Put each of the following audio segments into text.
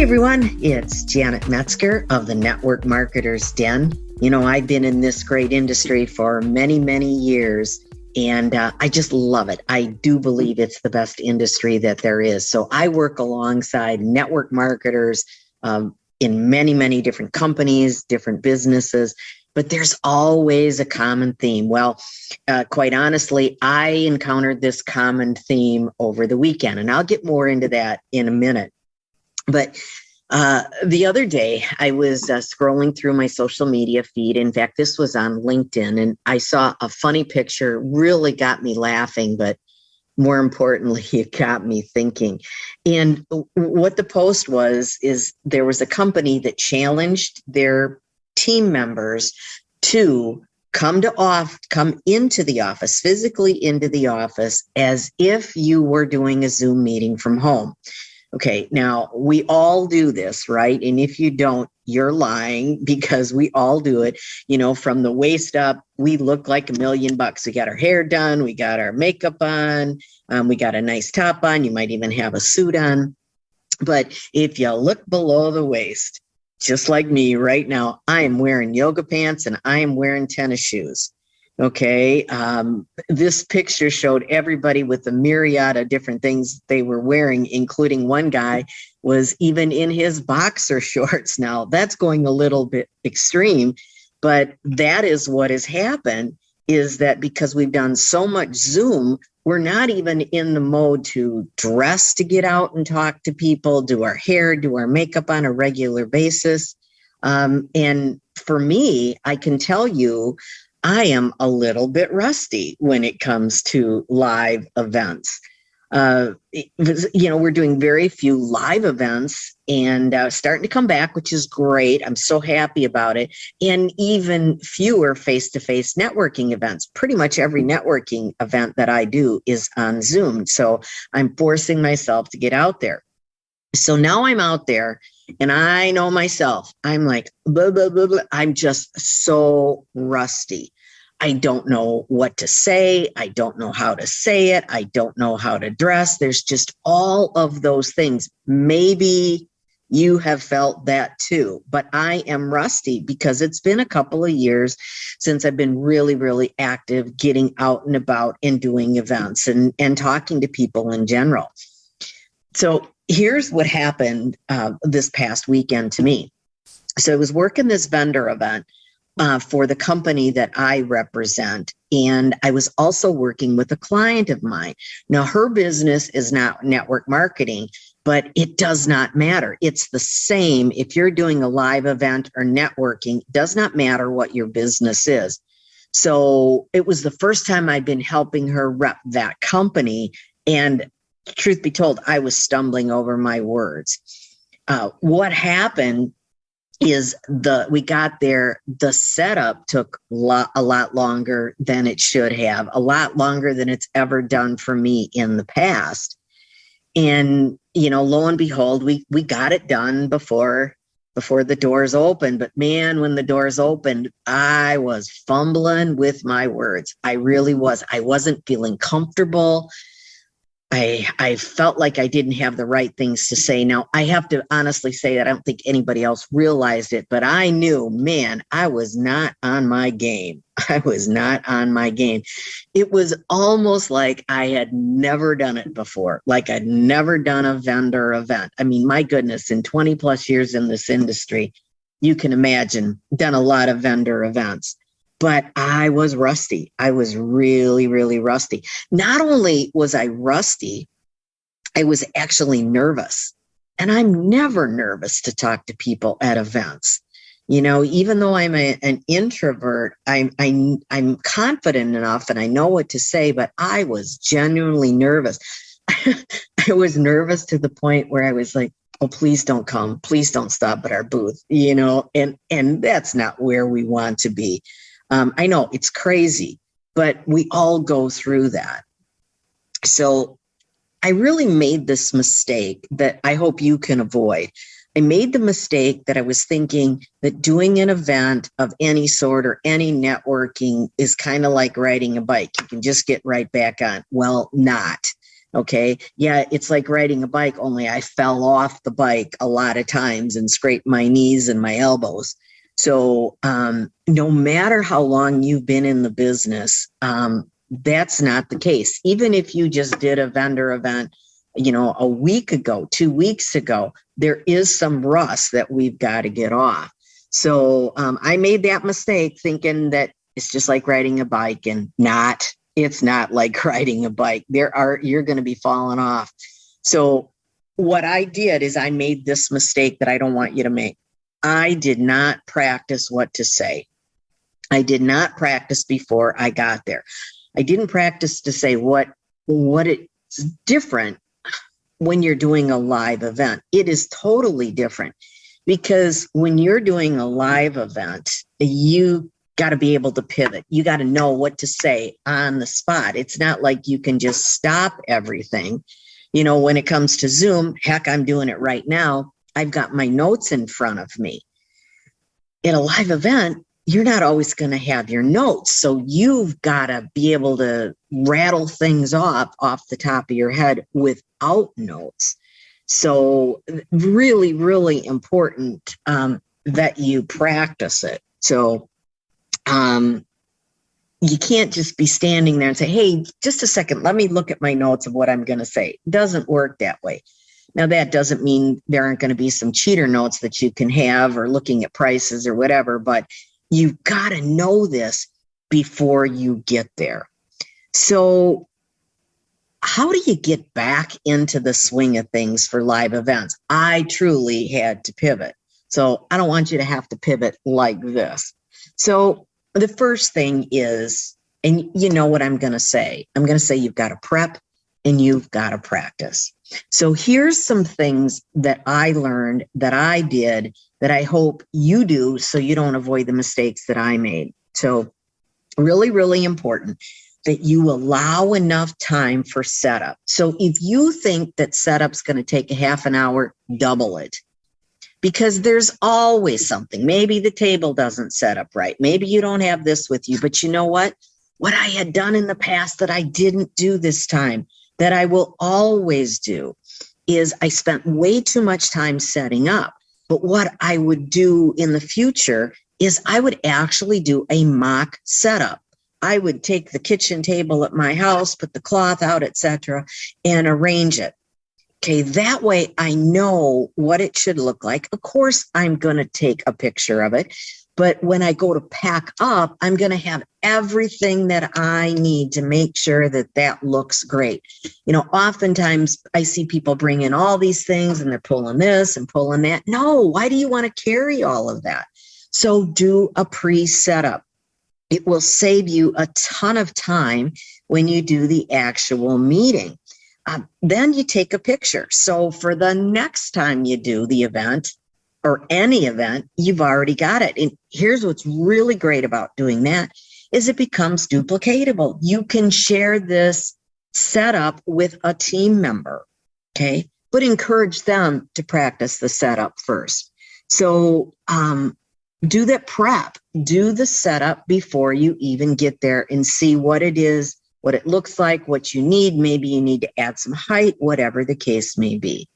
everyone, it's Janet Metzger of the Network Marketer's Den. You know, I've been in this great industry for many, many years, and I just love it. I do believe it's the best industry that there is. So I work alongside network marketers in many, many different companies, different businesses, but there's always a common theme. Well, quite honestly, I encountered this common theme over the weekend, and I'll get more into that in a minute. But the other day, I was scrolling through my social media feed. In fact, this was on LinkedIn, and I saw a funny picture, really got me laughing, but more importantly, it got me thinking. And what the post was, is there was a company that challenged their team members to come into the office, physically into the office, as if you were doing a Zoom meeting from home. Okay, now we all do this, right? And if you don't, you're lying, because we all do it. You know, from the waist up, we look like $1 million. We got our hair done, we got our makeup on, we got a nice top on, you might even have a suit on. But if you look below the waist, just like me right now, I am wearing yoga pants and I am wearing tennis shoes. Okay. This picture showed everybody with a myriad of different things they were wearing, including one guy was even in his boxer shorts. Now that's going a little bit extreme, but that is what has happened, is that because we've done so much Zoom, we're not even in the mode to dress to get out and talk to people, do our hair, do our makeup on a regular basis. And for me, I can tell you, I am a little bit rusty when it comes to live events. We're doing very few live events and starting to come back, which is great. I'm so happy about it. And even fewer face-to-face networking events. Pretty much every networking event that I do is on Zoom. So I'm forcing myself to get out there. So now I'm out there and I know myself. I'm like, blah, blah, blah, blah. I'm just so rusty. I don't know what to say. I don't know how to say it. I don't know how to dress. There's just all of those things. Maybe you have felt that too, but I am rusty because it's been a couple of years since I've been really, really active, getting out and about and doing events and talking to people in general. So here's what happened this past weekend to me. So I was working this vendor event for the company that I represent. And I was also working with a client of mine. Now, her business is not network marketing, but it does not matter. It's the same if you're doing a live event or networking. It does not matter what your business is. So it was the first time I'd been helping her rep that company. And truth be told, I was stumbling over my words. What happened is we got there, the setup took a lot longer than it should have, a lot longer than it's ever done for me in the past. And, you know, lo and behold, we got it done before the doors opened. But man, when the doors opened, I was fumbling with my words. I really was. I wasn't feeling comfortable. I felt like I didn't have the right things to say. Now, I have to honestly say that I don't think anybody else realized it, but I knew, man, I was not on my game. I was not on my game. It was almost like I had never done it before, like I'd never done a vendor event. I mean, my goodness, in 20 plus years in this industry, you can imagine, done a lot of vendor events. But I was rusty. I was really, really rusty. Not only was I rusty, I was actually nervous. And I'm never nervous to talk to people at events. You know, even though I'm an introvert, I'm confident enough and I know what to say, but I was genuinely nervous. I was nervous to the point where I was like, oh, please don't come. Please don't stop at our booth, you know, and that's not where we want to be. I know it's crazy, but we all go through that. So I really made this mistake that I hope you can avoid. I made the mistake that I was thinking that doing an event of any sort or any networking is kind of like riding a bike. You can just get right back on. Well, not. Okay. Yeah. It's like riding a bike, only I fell off the bike a lot of times and scraped my knees and my elbows. So, no matter how long you've been in the business, that's not the case. Even if you just did a vendor event, a week ago, 2 weeks ago, there is some rust that we've got to get off. So, I made that mistake thinking that it's just like riding a bike, and it's not like riding a bike. You're going to be falling off. So what I did is I made this mistake that I don't want you to make. I did not practice what to say. I did not practice before I got there. I didn't practice to say what it's different when you're doing a live event. It is totally different, because when you're doing a live event, you got to be able to pivot. You got to know what to say on the spot. It's not like you can just stop everything. When it comes to Zoom, heck, I'm doing it right now. I've got my notes in front of me. In a live event, you're not always going to have your notes. So you've got to be able to rattle things off the top of your head without notes. So really, really important that you practice it. So you can't just be standing there and say, hey, just a second, let me look at my notes of what I'm going to say. It doesn't work that way. Now, that doesn't mean there aren't going to be some cheater notes that you can have, or looking at prices or whatever, but you've got to know this before you get there. So how do you get back into the swing of things for live events? I truly had to pivot. So I don't want you to have to pivot like this. So the first thing is, and you know what I'm going to say, you've got to prep and you've got to practice. So here's some things that I learned, that I did, that I hope you do so you don't avoid the mistakes that I made. So really, really important that you allow enough time for setup. So if you think that setup's going to take a half an hour, double it. Because there's always something. Maybe the table doesn't set up right. Maybe you don't have this with you. But you know what? What I had done in the past that I didn't do this time, that I will always do, is I spent way too much time setting up. But what I would do in the future is I would actually do a mock setup. I would take the kitchen table at my house, put the cloth out, etc., and arrange it. Okay, that way I know what it should look like. Of course, I'm going to take a picture of it. But when I go to pack up, I'm going to have everything that I need to make sure that that looks great. Oftentimes I see people bring in all these things and they're pulling this and pulling that. No, why do you want to carry all of that? So do a pre-setup. It will save you a ton of time when you do the actual meeting. Then you take a picture. So for the next time you do the event, or any event, you've already got it. And here's what's really great about doing that is it becomes duplicatable. You can share this setup with a team member, okay? But encourage them to practice the setup first. So do that prep, do the setup before you even get there, and see what it is, what it looks like, what you need. Maybe you need to add some height, whatever the case may be.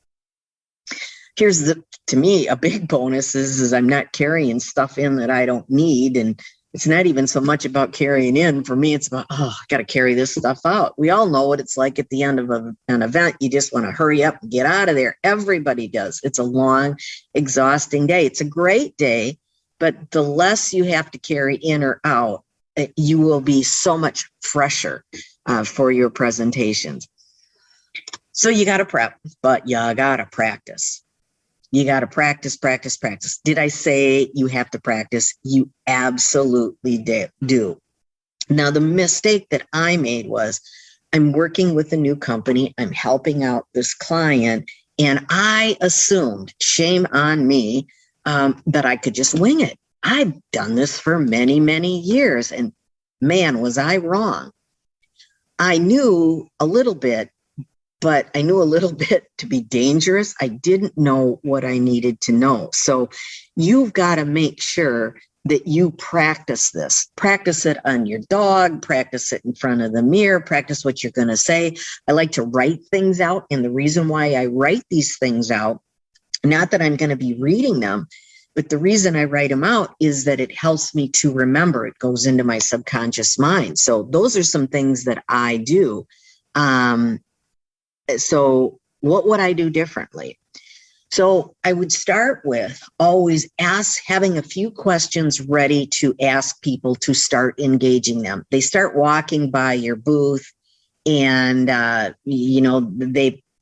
Here's to me, a big bonus is I'm not carrying stuff in that I don't need. And it's not even so much about carrying in. For me, it's about, I got to carry this stuff out. We all know what it's like at the end of an event. You just want to hurry up and get out of there. Everybody does. It's a long, exhausting day. It's a great day, but the less you have to carry in or out, you will be so much fresher for your presentations. So you got to prep, but you got to practice. You got to practice, practice, practice. Did I say you have to practice? You absolutely do. Now, the mistake that I made was I'm working with a new company. I'm helping out this client. And I assumed, shame on me, that I could just wing it. I've done this for many, many years. And man, was I wrong. I knew a little bit, but I knew a little bit to be dangerous. I didn't know what I needed to know. So you've got to make sure that you practice this. Practice it on your dog, practice it in front of the mirror, practice what you're going to say. I like to write things out. And the reason why I write these things out, not that I'm going to be reading them, but the reason I write them out is that it helps me to remember. It goes into my subconscious mind. So those are some things that I do. So what would I do differently? So I would start with always having a few questions ready to ask people to start engaging them. They start walking by your booth and,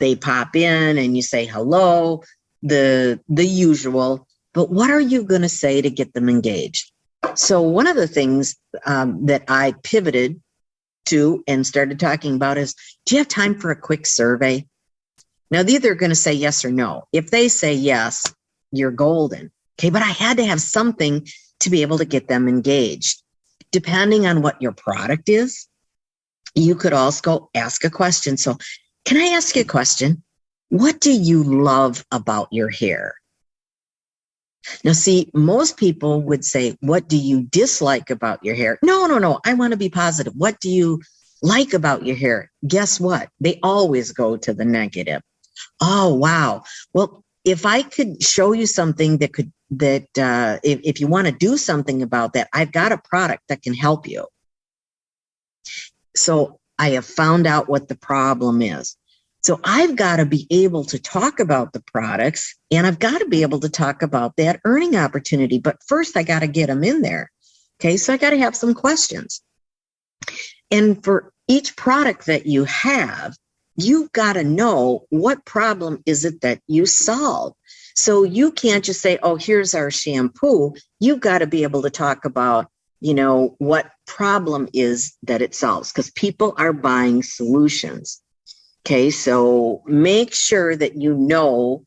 they pop in and you say hello, the usual, but what are you going to say to get them engaged? So one of the things that I pivoted to and started talking about is, do you have time for a quick survey? Now, they're either going to say yes or no. If they say yes, you're golden. Okay, but I had to have something to be able to get them engaged. Depending on what your product is, you could also ask a question. So, can I ask you a question? What do you love about your hair? Now, see, most people would say, what do you dislike about your hair? No. I want to be positive. What do you like about your hair? Guess what? They always go to the negative. Oh, wow. Well, if I could show you something if you want to do something about that, I've got a product that can help you. So I have found out what the problem is. So I've got to be able to talk about the products, and I've got to be able to talk about that earning opportunity. But first, I got to get them in there. Okay, so I got to have some questions. And for each product that you have, you've got to know what problem is it that you solve. So you can't just say, oh, here's our shampoo. You've got to be able to talk about, what problem is that it solves, because people are buying solutions. Okay, so make sure that you know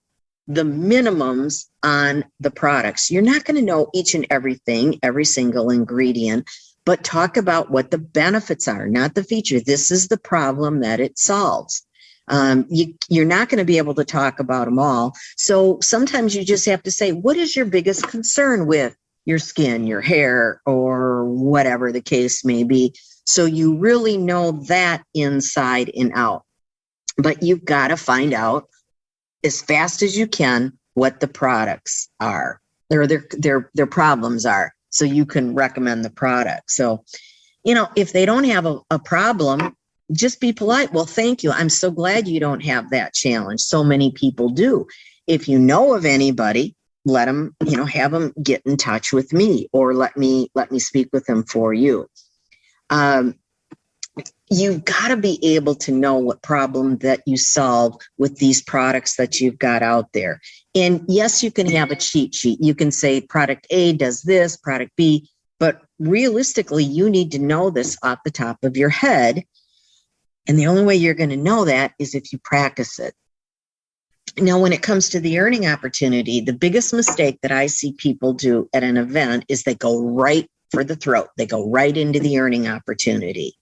the minimums on the products. You're not going to know each and everything, every single ingredient, but talk about what the benefits are, not the feature. This is the problem that it solves. You're not going to be able to talk about them all. So sometimes you just have to say, what is your biggest concern with your skin, your hair, or whatever the case may be? So you really know that inside and out. But you've got to find out as fast as you can what the products are, or their problems are, so you can recommend the product. So, if they don't have a problem, just be polite. Well, thank you. I'm so glad you don't have that challenge. So many people do. If you know of anybody, let them, have them get in touch with me, or let me speak with them for you. You've got to be able to know what problem that you solve with these products that you've got out there. And yes, you can have a cheat sheet. You can say product A does this, product B, but realistically, you need to know this off the top of your head. And the only way you're going to know that is if you practice it. Now, when it comes to the earning opportunity, the biggest mistake that I see people do at an event is they go right for the throat. They go right into the earning opportunity.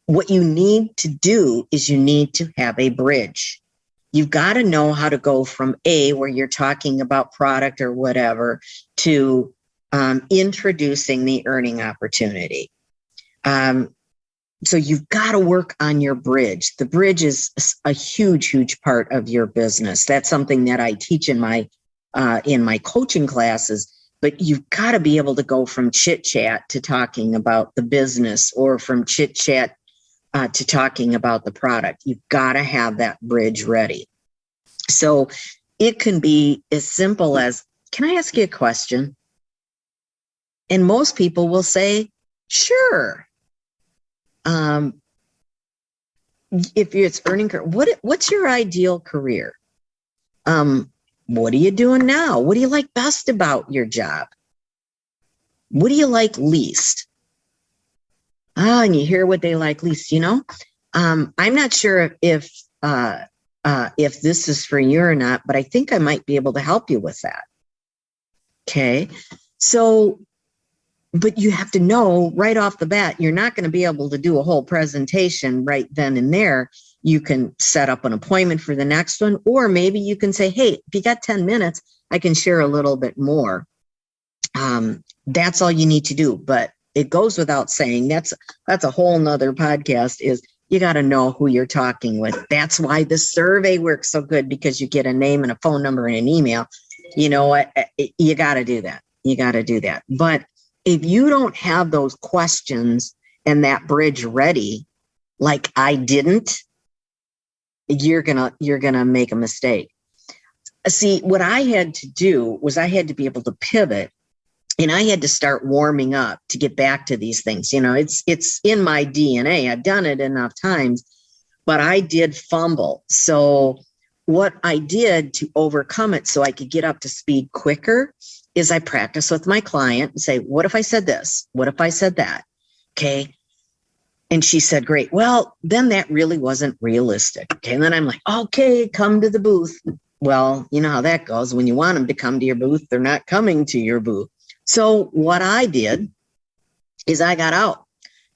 What you need to do is you need to have a bridge. You've got to know how to go from A, where you're talking about product or whatever, to introducing the earning opportunity. So you've got to work on your bridge. The bridge is a huge part of your business. That's something that I teach in my coaching classes. But you've got to be able to go from chit chat to talking about the business, or from chit chat to talking about the product. You've got to have that bridge ready. So it can be as simple as, can I ask you a question? And most people will say, sure. If it's earning, what's your ideal career? What are you doing now? What do you like best about your job? What do you like least? And you hear what they like least. I'm not sure if this is for you or not, but I think I might be able to help you with that. Okay, so, but you have to know right off the bat, you're not going to be able to do a whole presentation right then and there. You can set up an appointment for the next one, or maybe you can say, hey, if you got 10 minutes, I can share a little bit more. That's all you need to do. But it goes without saying, that's a whole nother podcast, is you got to know who you're talking with. That's why the survey works so good, because you get a name and a phone number and an email. You know what? You got to do that. You got to do that. But if you don't have those questions and that bridge ready, like I didn't, you're gonna make a mistake. See, what I had to do was I had to be able to pivot, and I had to start warming up to get back to these things. You know, it's in my DNA. I've done it enough times, but I did fumble. So what I did to overcome it so I could get up to speed quicker is I practice with my client and say, what if I said this? What if I said that? Okay. And she said, great. Well, then that really wasn't realistic. Okay. And then I'm like, okay, come to the booth. Well, you know how that goes. When you want them to come to your booth, they're not coming to your booth. So what I did is I got out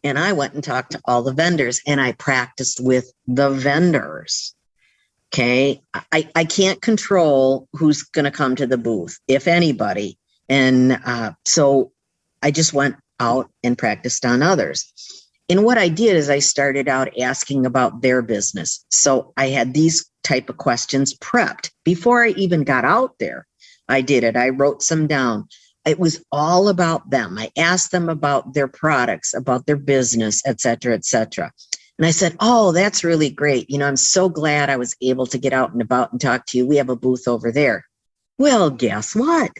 and I went and talked to all the vendors, and I practiced with the vendors. Okay. I can't control who's going to come to the booth, if anybody. And so I just went out and practiced on others. And what I did is I started out asking about their business. So I had these type of questions prepped before I even got out there. I did it. I wrote some down. It was all about them. I asked them about their products, about their business, et cetera, et cetera. And I said, oh, that's really great. You know, I'm so glad I was able to get out and about and talk to you. We have a booth over there. Well, guess what?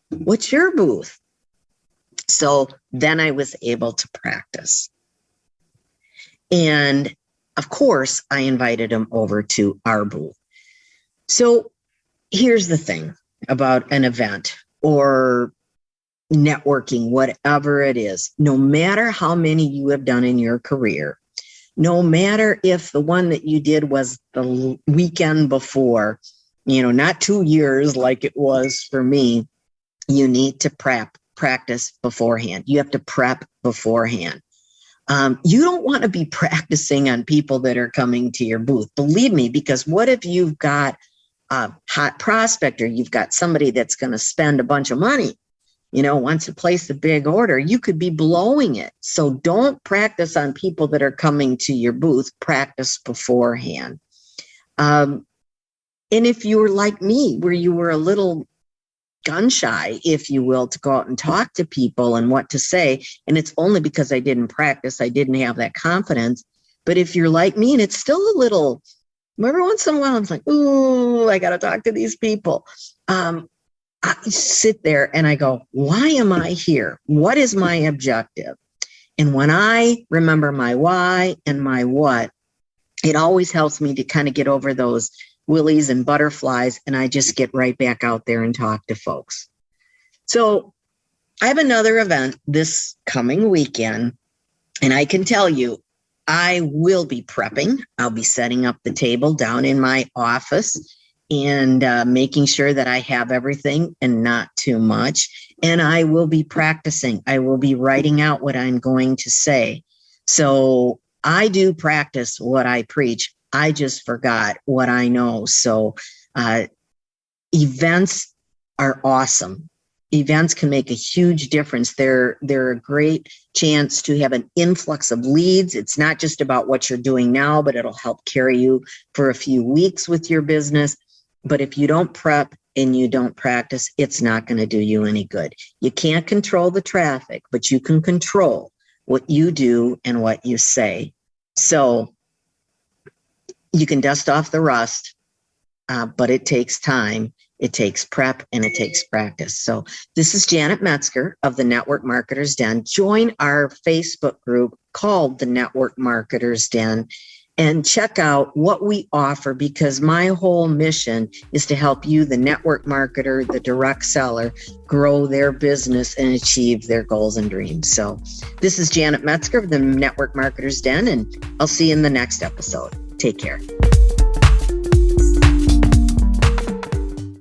What's your booth? So then I was able to practice. And of course, I invited them over to our booth. So here's the thing about an event or networking, whatever it is. No matter how many you have done in your career, no matter if the one that you did was the weekend before, you know, not 2 years like it was for me, you need to practice beforehand. You have to prep beforehand. You don't want to be practicing on people that are coming to your booth. Believe me, because what if you've got a hot prospector, you've got somebody that's going to spend a bunch of money, you know, wants to place a big order, you could be blowing it. So don't practice on people that are coming to your booth. Practice beforehand. And if you were like me, where you were a little gun shy, if you will, to go out and talk to people and what to say, and it's only because I didn't practice, I didn't have that confidence. But if you're like me, and it's still a little, every once in a while, I'm like, ooh, I got to talk to these people. I sit there and I go, why am I here? What is my objective? And when I remember my why and my what, it always helps me to kind of get over those willies and butterflies, and I just get right back out there and talk to folks. So I have another event this coming weekend, and I can tell you, I will be prepping. I'll be setting up the table down in my office and making sure that I have everything and not too much. And I will be practicing. I will be writing out what I'm going to say. So I do practice what I preach. I just forgot what I know. So events are awesome. Events can make a huge difference. They're a great chance to have an influx of leads. It's not just about what you're doing now, but it'll help carry you for a few weeks with your business. But if you don't prep and you don't practice, it's not going to do you any good. You can't control the traffic, but you can control what you do and what you say. So you can dust off the rust, but it takes time, it takes prep, and it takes practice. So this is Janet Metzger of the Network Marketers Den. Join our Facebook group called the Network Marketers Den and check out what we offer, because my whole mission is to help you, the network marketer, the direct seller, grow their business and achieve their goals and dreams. So this is Janet Metzger of the Network Marketers Den, and I'll see you in the next episode. Take care.